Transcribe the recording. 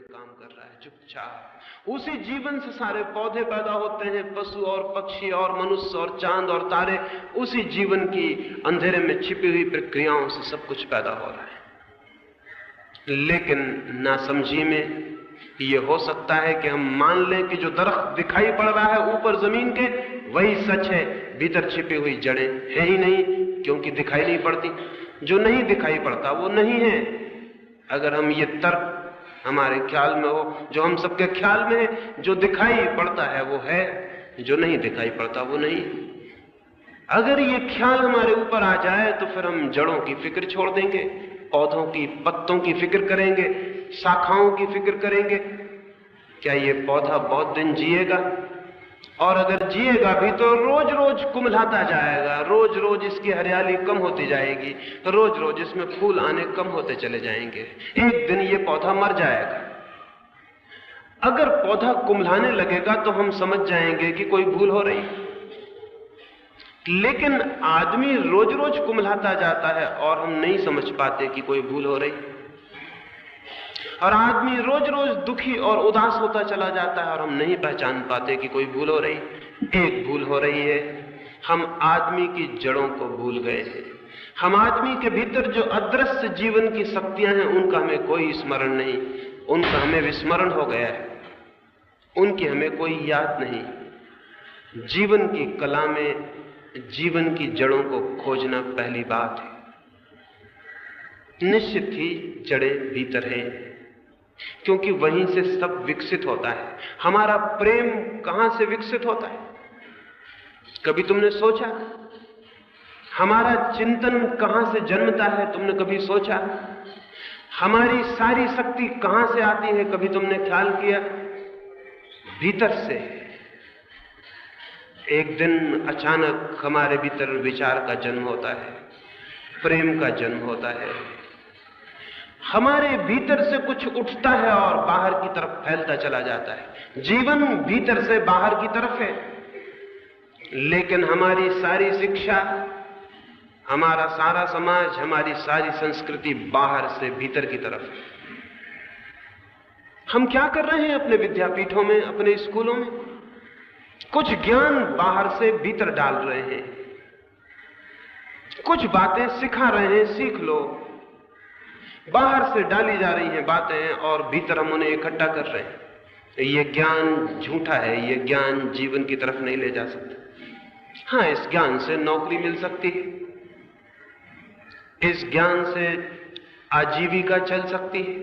काम कर रहा है चुपचाप। उसी जीवन से सारे पौधे पैदा होते हैं, पशु और पक्षी और मनुष्य और चांद और तारे। उसी जीवन की अंधेरे में छिपी हुई प्रक्रियाओं से सब कुछ पैदा हो रहा है। लेकिन नासमझी में ये हो सकता है कि हम मान लें कि जो दरख्त दिखाई पड़ रहा है ऊपर जमीन के, वही सच है, भीतर छिपी हुई जड़ें है ही नहीं, क्योंकि दिखाई नहीं पड़ती। जो नहीं दिखाई पड़ता वो नहीं है। अगर हम ये तर्क हमारे ख्याल में हो, जो हम सबके ख्याल में है, जो दिखाई पड़ता है वो है, जो नहीं दिखाई पड़ता वो नहीं। अगर ये ख्याल हमारे ऊपर आ जाए तो फिर हम जड़ों की फिक्र छोड़ देंगे, पौधों की पत्तों की फिक्र करेंगे, शाखाओं की फिक्र करेंगे। क्या ये पौधा बहुत दिन जिएगा? और अगर जिएगा भी तो रोज रोज कुम्हलाता जाएगा, रोज रोज इसकी हरियाली कम होती जाएगी, रोज रोज इसमें फूल आने कम होते चले जाएंगे। एक दिन ये पौधा मर जाएगा। अगर पौधा कुम्हलाने लगेगा तो हम समझ जाएंगे कि कोई भूल हो रही। लेकिन आदमी रोज रोज कुम्हलाता जाता है और हम नहीं समझ पाते कि कोई भूल हो रही। और आदमी रोज रोज दुखी और उदास होता चला जाता है और हम नहीं पहचान पाते कि कोई भूल हो रही। एक भूल हो रही है, हम आदमी की जड़ों को भूल गए हैं। हम आदमी के भीतर जो अदृश्य जीवन की शक्तियां हैं उनका हमें कोई स्मरण नहीं, उनका हमें विस्मरण हो गया है, उनकी हमें कोई याद नहीं। जीवन की कला में जीवन की जड़ों को खोजना पहली बात है। निश्चित ही जड़ें भीतर हैं, क्योंकि वहीं से सब विकसित होता है। हमारा प्रेम कहां से विकसित होता है? कभी तुमने सोचा? हमारा चिंतन कहां से जन्मता है? तुमने कभी सोचा? हमारी सारी शक्ति कहां से आती है? कभी तुमने ख्याल किया? भीतर से। एक दिन अचानक हमारे भीतर विचार का जन्म होता है, प्रेम का जन्म होता है। हमारे भीतर से कुछ उठता है और बाहर की तरफ फैलता चला जाता है। जीवन भीतर से बाहर की तरफ है, लेकिन हमारी सारी शिक्षा, हमारा सारा समाज, हमारी सारी संस्कृति बाहर से भीतर की तरफ है। हम क्या कर रहे हैं अपने विद्यापीठों में, अपने स्कूलों में? कुछ ज्ञान बाहर से भीतर डाल रहे हैं, कुछ बातें सिखा रहे हैं, सीख लो। बाहर से डाली जा रही हैं बातें और भीतर हम उन्हें इकट्ठा कर रहे हैं। ये ज्ञान झूठा है, ये ज्ञान जीवन की तरफ नहीं ले जा सकता। हाँ, इस ज्ञान से नौकरी मिल सकती है, इस ज्ञान से आजीविका चल सकती है,